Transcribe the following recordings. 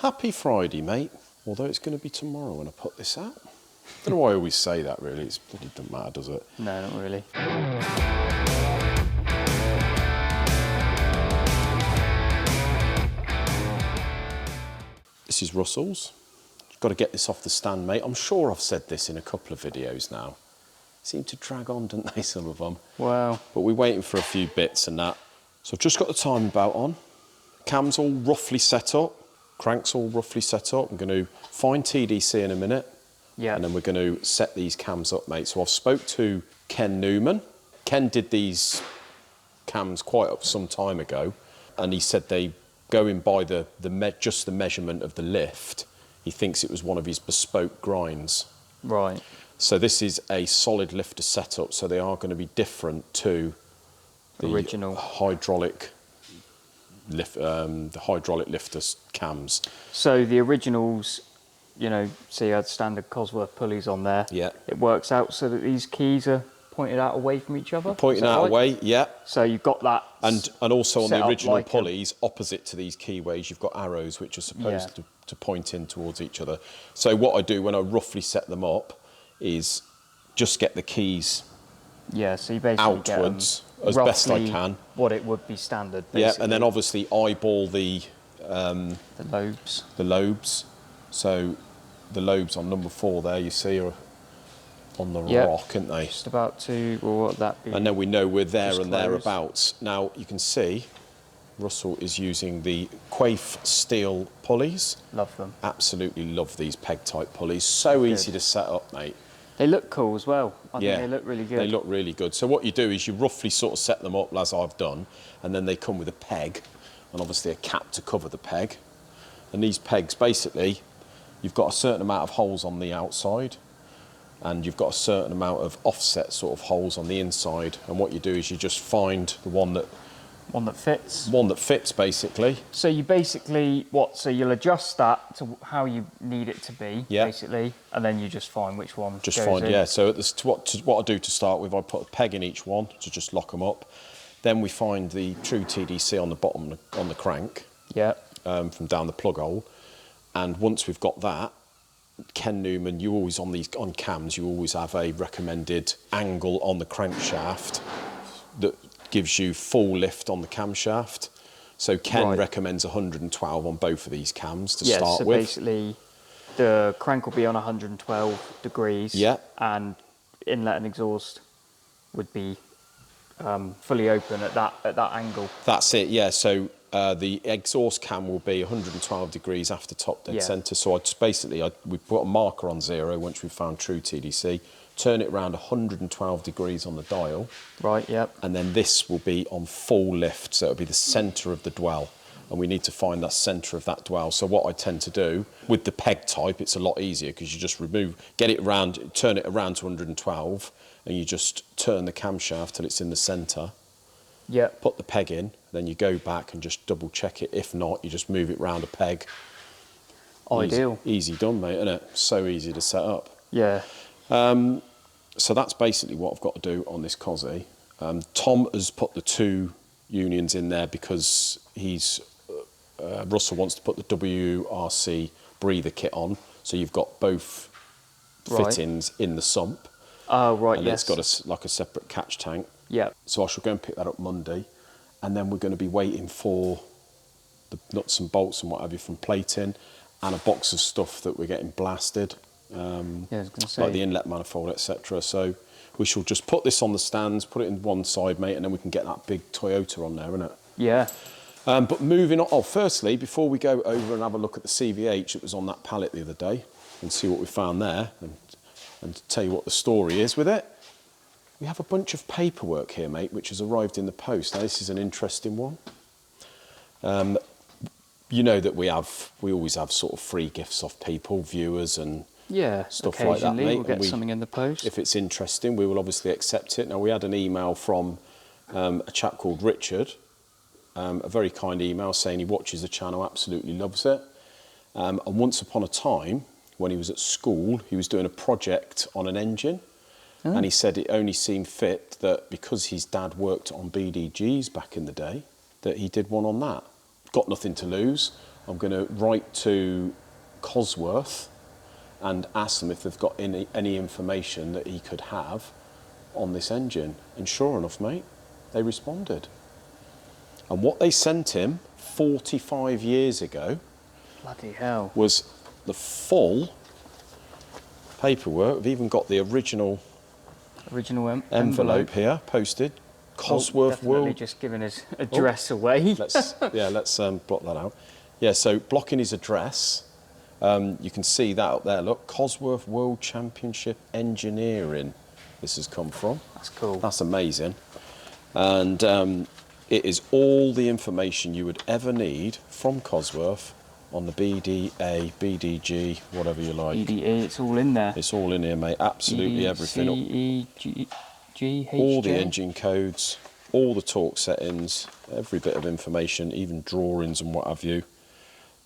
Happy Friday, mate. Although it's going to be tomorrow when I put this out. Don't know why I always say that, really. It doesn't matter, does it? No, not really. This is Russell's. Got to get this off the stand, mate. I'm sure I've said this in a couple of videos now. Seem to drag on, don't they, some of them? Wow. But we're waiting for a few bits and that. So I've just got the timing belt on. Cam's all roughly set up. Crank's all roughly set up. I'm going to find TDC in a minute. Yeah. And then we're going to set these cams up, mate. So I've spoke to Ken Newman. Ken did these cams quite up some time ago. And he said they go in by just the measurement of the lift. He thinks it was one of his bespoke grinds. Right. So this is a solid lifter setup, so they are going to be different to the original hydraulic lifter cams. So the originals, you know, so you had standard Cosworth pulleys on there. Yeah. It works out so that these keys are pointed out away from each other. Pointing out away, yeah. So you've got that. And also on the original like pulleys, opposite to these keyways, you've got arrows which are supposed to point in towards each other. So what I do when I roughly set them up is just get the keys so you basically outwards get as best I can. What it would be standard, basically. Yeah, and then obviously eyeball the lobes. The lobes. So the lobes on number 4 there, you see, are on the rock, aren't they? Just about to, well, what would that be? And then we know we're there just and close. thereabouts. Now you can see Russell is using the Quaife steel pulleys. Love them. Absolutely love these peg type pulleys. So easy to set up, mate. They look cool as well. I think they look really good. They look really good. So what you do is you roughly sort of set them up as I've done, and then they come with a peg and obviously a cap to cover the peg. And these pegs, basically, you've got a certain amount of holes on the outside and you've got a certain amount of offset sort of holes on the inside. And what you do is you just find the one that fits. One that fits, basically. So you basically, so you'll adjust that to how you need it to be, basically, and then you just find which one goes in. So what I do to start with, I put a peg in each one to just lock them up. Then we find the true TDC on the bottom, on the crank, from down the plug hole. And once we've got that, Ken Newman, you always, on cams, you always have a recommended angle on the crankshaft that gives you full lift on the camshaft. So Ken recommends 112 on both of these cams to start with. So basically the crank will be on 112 degrees and inlet and exhaust would be fully open at that angle. That's it, yeah. So the exhaust cam will be 112 degrees after top dead centre. So we put a marker on 0 once we've found true TDC, turn it around 112 degrees on the dial. Right, yep. And then this will be on full lift, so it'll be the centre of the dwell. And we need to find that centre of that dwell. So what I tend to do, with the peg type, it's a lot easier because you just get it around, turn it around to 112, and you just turn the camshaft till it's in the centre. Yeah. Put the peg in, then you go back and just double check it. If not, you just move it round a peg. Ideal. Easy done, mate, isn't it? So easy to set up. Yeah. So that's basically what I've got to do on this Cosy. Tom has put the 2 unions in there because Russell wants to put the WRC breather kit on. So you've got both fittings in the sump. Oh, right, and it's got a separate catch tank. Yeah. So I shall go and pick that up Monday. And then we're going to be waiting for the nuts and bolts and what have you from plating and a box of stuff that we're getting blasted. I was going to say. Like the inlet manifold, etc. So we shall just put this on the stands, put it in one side, mate, and then we can get that big Toyota on there, innit? Yeah. But moving on, firstly, before we go over and have a look at the CVH that was on that pallet the other day and see what we found there and tell you what the story is with it, we have a bunch of paperwork here, mate, which has arrived in the post. Now, this is an interesting one. You know that we always have sort of free gifts off people, viewers and stuff like that, mate. We'll get something in the post. If it's interesting, we will obviously accept it. Now, we had an email from a chap called Richard, a very kind email saying he watches the channel, absolutely loves it. And once upon a time, when he was at school, he was doing a project on an engine. Oh. And he said it only seemed fit that because his dad worked on BDGs back in the day, that he did one on that. got nothing to lose. I'm going to write to Cosworth and ask them if they've got any information that he could have on this engine. And sure enough, mate, they responded. And what they sent him 45 years ago, bloody hell, was the full paperwork. We've even got the original envelope here, posted. Cosworth World. Just giving his address away. let's block that out. Yeah, so blocking his address. You can see that up there. Look, Cosworth World Championship Engineering. This has come from. That's cool. That's amazing. And it is all the information you would ever need from Cosworth on the BDA, BDG, whatever you like. BDA, it's all in there. It's all in here, mate. Absolutely everything. All the engine codes, all the torque settings, every bit of information, even drawings and what have you.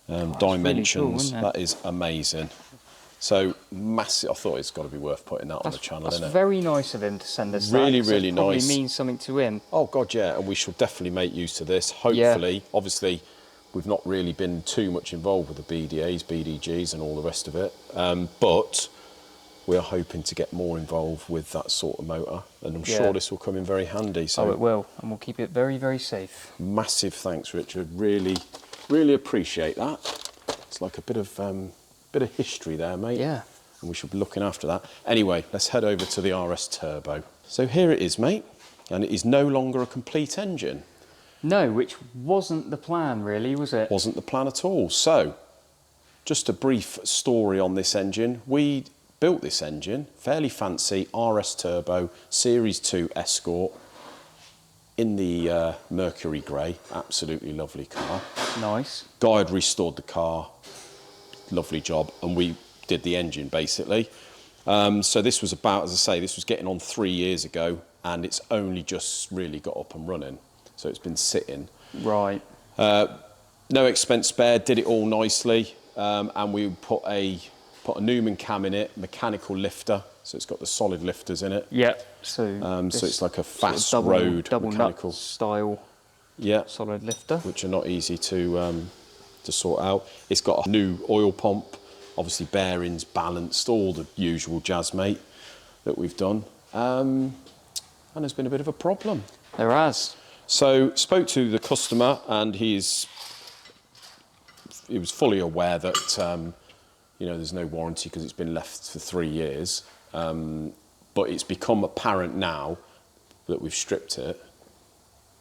Dimensions. Really cool, that is amazing. So massive. I thought it's got to be worth putting that on the channel, isn't it? That's very nice of him to send us really, that. Really nice. Probably means something to him. Oh God, yeah. And we shall definitely make use of this. Hopefully, obviously, we've not really been too much involved with the BDAs, BDGs, and all the rest of it. But we are hoping to get more involved with that sort of motor, and I'm sure this will come in very handy. So it will, and we'll keep it very, very safe. Massive thanks, Richard. Really, really appreciate that. It's like a bit of history there, mate. Yeah. And we should be looking after that. Anyway, let's head over to the RS Turbo. So here it is, mate, and it is no longer a complete engine. No, which wasn't the plan, really, was it? Wasn't the plan at all. So, just a brief story on this engine. We built this engine, fairly fancy RS Turbo, Series 2 Escort, in the Mercury Grey. Absolutely lovely car. Nice. Guy had restored the car. Lovely job. And we did the engine, basically. So this was about, as I say, this was getting on 3 years ago, and it's only just really got up and running. So it's been sitting. Right. No expense spared, did it all nicely. And we put a Newman cam in it, mechanical lifter, so it's got the solid lifters in it. Yeah. So it's like a fast sort of road double mechanical nut style. Yeah. Solid lifter, which are not easy to sort out. It's got a new oil pump, obviously bearings balanced, all the usual jazz, mate, that we've done. And there's been a bit of a problem. There has. So spoke to the customer, and he was fully aware that there's no warranty because it's been left for 3 years. But it's become apparent now that we've stripped it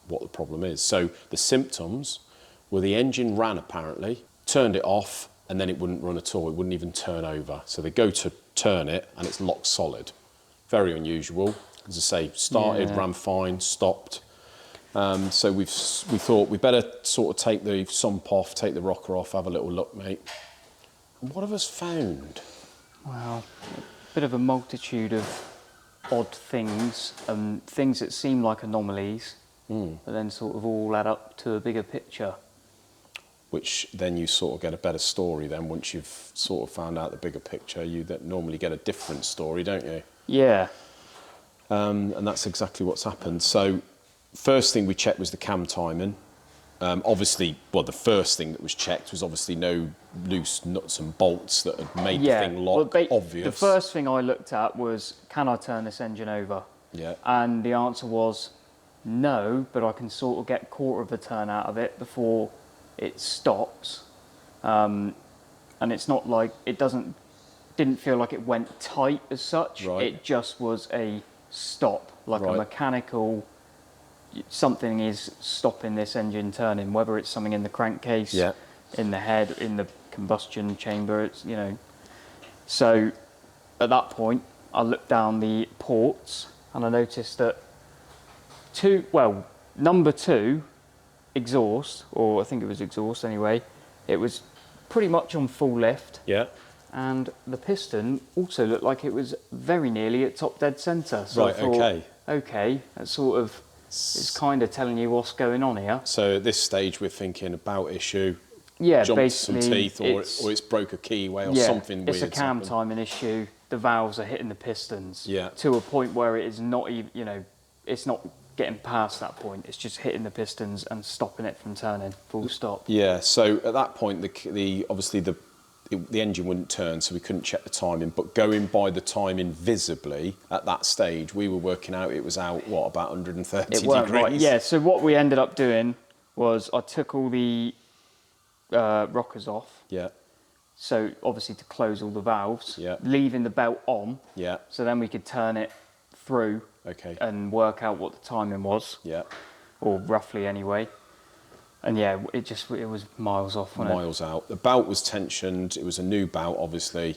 what the problem is. So the symptoms were the engine ran apparently, turned it off, and then it wouldn't run at all. It wouldn't even turn over. So they go to turn it, and it's locked solid. Very unusual. As I say, started, ran fine, stopped. So we thought we better sort of take the sump off, take the rocker off, have a little look, mate. And what have us found? Well, a bit of a multitude of odd things, things that seem like anomalies, but then sort of all add up to a bigger picture. Which then you sort of get a better story then. Once you've sort of found out the bigger picture, you normally get a different story, don't you? Yeah. And that's exactly what's happened. So first thing we checked was the cam timing. Obviously, the first thing that was checked was obviously no loose nuts and bolts that had made the thing lock, obvious. The first thing I looked at was, can I turn this engine over? Yeah. And the answer was no, but I can sort of get a quarter of a turn out of it before it stops. And it's not like, didn't feel like it went tight as such. Right. It just was a stop, like a mechanical, something is stopping this engine turning, whether it's something in the crankcase, in the head, in the combustion chamber, So at that point, I looked down the ports and I noticed that number 2 exhaust, or I think it was exhaust anyway, it was pretty much on full lift. Yeah. And the piston also looked like it was very nearly at top dead centre. So right, I thought, okay. That sort of is kind of telling you what's going on here. So at this stage we're thinking about issue, jumped some teeth, or it's broke a keyway or something weird. It's a cam timing issue. The valves are hitting the pistons to a point where it is not even, it's not getting past that point. It's just hitting the pistons and stopping it from turning, full stop. Yeah, so at that point, obviously the engine wouldn't turn, so we couldn't check the timing. But going by the timing visibly at that stage, we were working out it was out, what, about 130 it weren't degrees? Right. Yeah, so what we ended up doing was I took all the rockers off. Yeah. So obviously to close all the valves, Yeah. leaving the belt on. Yeah. So then we could turn it through. Okay. And work out what the timing was. Yeah. Or roughly anyway. And yeah, it was miles off, wasn't it? Miles out. The belt was tensioned. It was a new belt, obviously.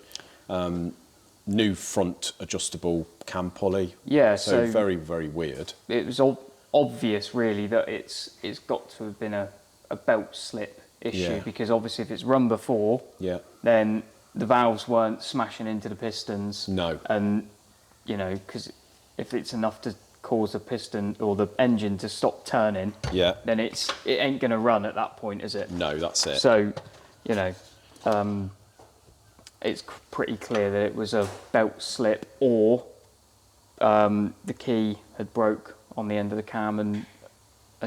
New front adjustable cam pulley. Yeah, so very, very weird. It was obvious, really, that it's got to have been a belt slip issue, because obviously if it's run before, then the valves weren't smashing into the pistons. No. And, you know, because if it's enough to cause the piston or the engine to stop turning, then it ain't going to run at that point, is it? No, that's it. So, you know, it's pretty clear that it was a belt slip, or the key had broke on the end of the cam, and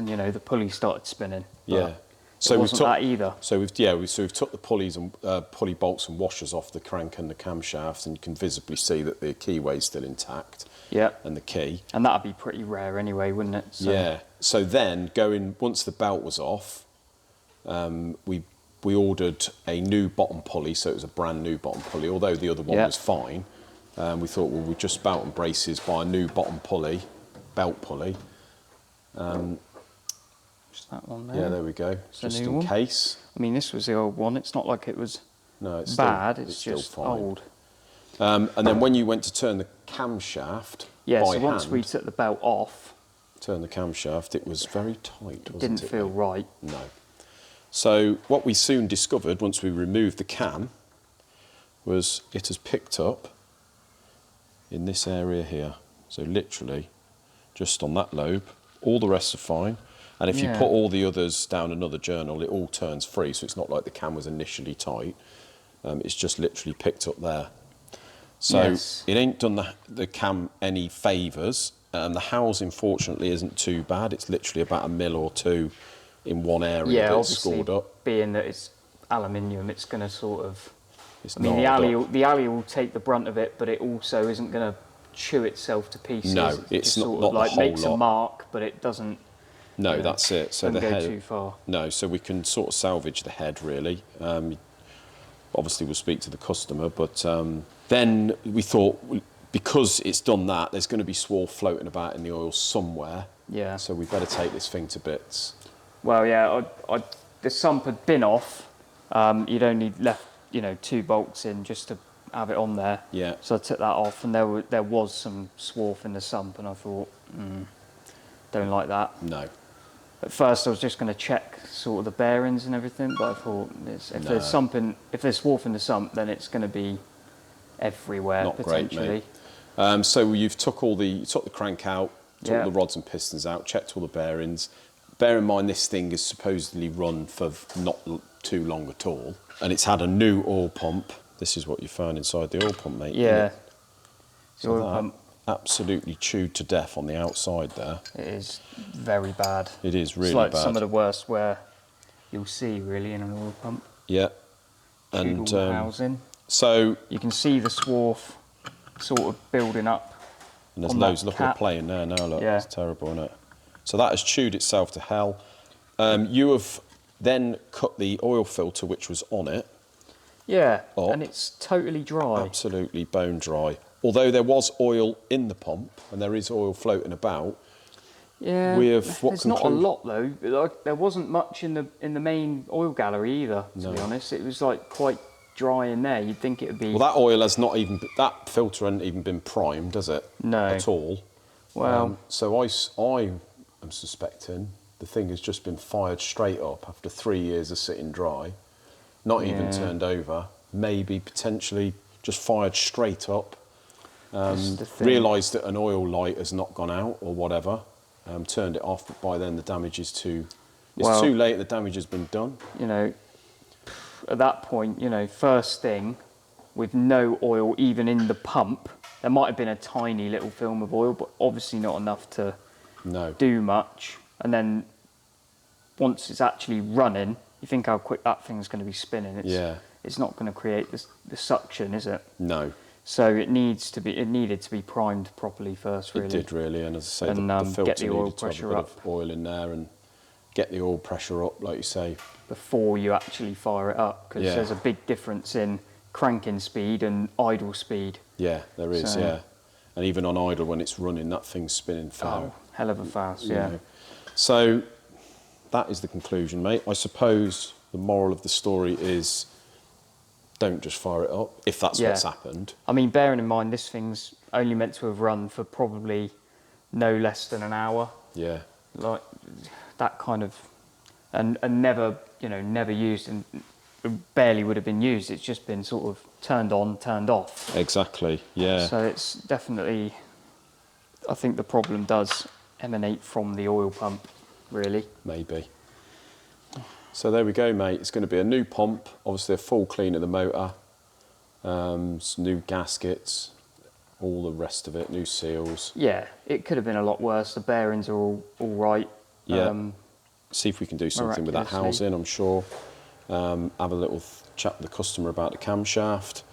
you know, the pulley started spinning. Yeah. So it wasn't that either. So we've took the pulleys and pulley bolts and washers off the crank and the camshaft, and you can visibly see that the keyway's still intact. Yeah. And the key. And that'd be pretty rare anyway, wouldn't it? So. Yeah. So then, once the belt was off, we ordered a new bottom pulley, so it was a brand new bottom pulley, although the other one was fine. We thought, well, we'd just belt and braces, buy a new bottom pulley, belt pulley. Just that one there. Yeah, there we go. It's just a new in one. case. I mean, this was the old one. It's not like it was it's bad. Still, it's just still fine. old. And then when you went to turn the camshaft by hand, once we took the belt off, turn the camshaft, it was very tight, wasn't it? Didn't feel right. No. So what we soon discovered once we removed the cam was it has picked up in this area here. So literally just on that lobe, all the rest are fine. And if you put all the others down another journal, it all turns free. So it's not like the cam was initially tight. It's just literally picked up there. So it ain't done the cam any favours. The housing, fortunately, isn't too bad. It's literally about 1 mil or 2 in one area that's scored up. Being that it's aluminium, it's going to sort of... It's I mean, the alley will take the brunt of it, but it also isn't going to chew itself to pieces. No, it's not, sort not of like the whole makes lot. a mark, but it doesn't... No, that's it. So doesn't the go head, too far. No, so we can sort of salvage the head, really. Obviously, we'll speak to the customer, but then we thought, because it's done that, there's going to be swarf floating about in the oil somewhere. Yeah. So we better take this thing to bits. Well, yeah, the sump had been off. You'd only left, 2 bolts in just to have it on there. Yeah. So I took that off, and there was some swarf in the sump, and I thought, don't like that. No. At first, I was just going to check sort of the bearings and everything, but I thought if there's swarf in the sump, then it's going to be everywhere. Not potentially. great, mate. So you took the crank out, took all the rods and pistons out, checked all the bearings. Bear in mind, this thing is supposedly run for not too long at all, and it's had a new oil pump. This is what you found inside the oil pump, mate. Yeah. The oil pump. Absolutely chewed to death on the outside there. It is very bad. It is really bad. It's like bad. some of the worst where you'll see, really, in an oil pump. Yeah. Chewed And all the housing. so you can see the swarf sort of building up. And there's loads. Look at the plane there now. Look, it's terrible, isn't it? So that has chewed itself to hell. You have then cut the oil filter which was on it. Yeah, and it's totally dry. Absolutely bone dry. Although there was oil in the pump and there is oil floating about. Yeah, there's not a lot though. Like, there wasn't much in the main oil gallery either. To be honest, it was like quite dry in there. You'd think it would be. Well, that oil has not even. That filter hasn't even been primed, has it? No. At all. Well. So I am suspecting the thing has just been fired straight up after 3 years of sitting dry, not even turned over. Maybe potentially just fired straight up. Realised that an oil light has not gone out or whatever. Turned it off, but by then the damage is too. It's too late. The damage has been done. At that point, first thing, with no oil even in the pump, there might have been a tiny little film of oil, but obviously not enough to do much, and then once it's actually running, you think how quick that thing's going to be spinning. It's not going to create the suction, is it? No. So it needed to be primed properly first, really. It did really, and as I say, the filter get the oil needed to have a pressure bit up. of oil in there and get the oil pressure up, like you say. Before you actually fire it up, because there's a big difference in cranking speed and idle speed. Yeah, there is, And even on idle, when it's running, that thing's spinning fast. Oh, hell of a fast, yeah. Know. So that is the conclusion, mate. I suppose the moral of the story is don't just fire it up, if that's what's happened. I mean, bearing in mind this thing's only meant to have run for probably no less than an hour. Yeah. Like that kind of, and never, never used, and barely would have been used. It's just been sort of turned on, turned off. Exactly, yeah. So it's definitely, I think the problem does emanate from the oil pump, really. Maybe. So there we go, mate. It's going to be a new pump, obviously a full clean of the motor, some new gaskets, all the rest of it, new seals. Yeah, it could have been a lot worse. The bearings are all right. Yeah. See if we can do something with that housing, I'm sure. Have a little chat with the customer about the camshaft,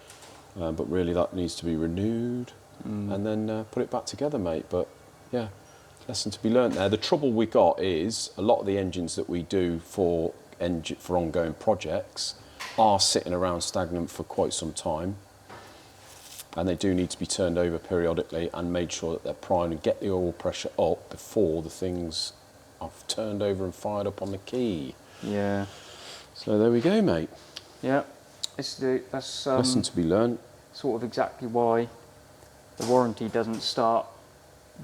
but really that needs to be renewed and then put it back together, mate. But yeah, lesson to be learnt there. The trouble we got is a lot of the engines that we do for ongoing projects are sitting around stagnant for quite some time, and they do need to be turned over periodically and made sure that they're primed and get the oil pressure up before the things are turned over and fired up on the key. Yeah. So there we go, mate. Yeah, that's lesson to be learnt. Sort of exactly why the warranty doesn't start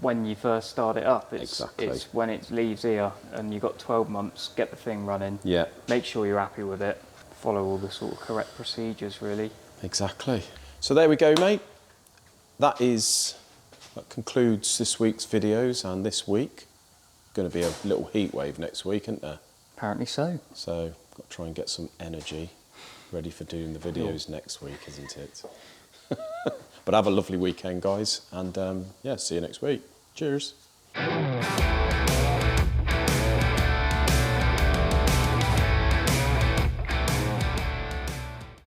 when you first start it up. It's when it leaves here and you've got 12 months, get the thing running. Yeah. Make sure you're happy with it. Follow all the sort of correct procedures, really. Exactly. So there we go, mate. That concludes this week's videos and this week. Going to be a little heat wave next week, isn't there? Apparently so. So got to try and get some energy ready for doing the videos next week, isn't it? But have a lovely weekend, guys, and see you next week. Cheers.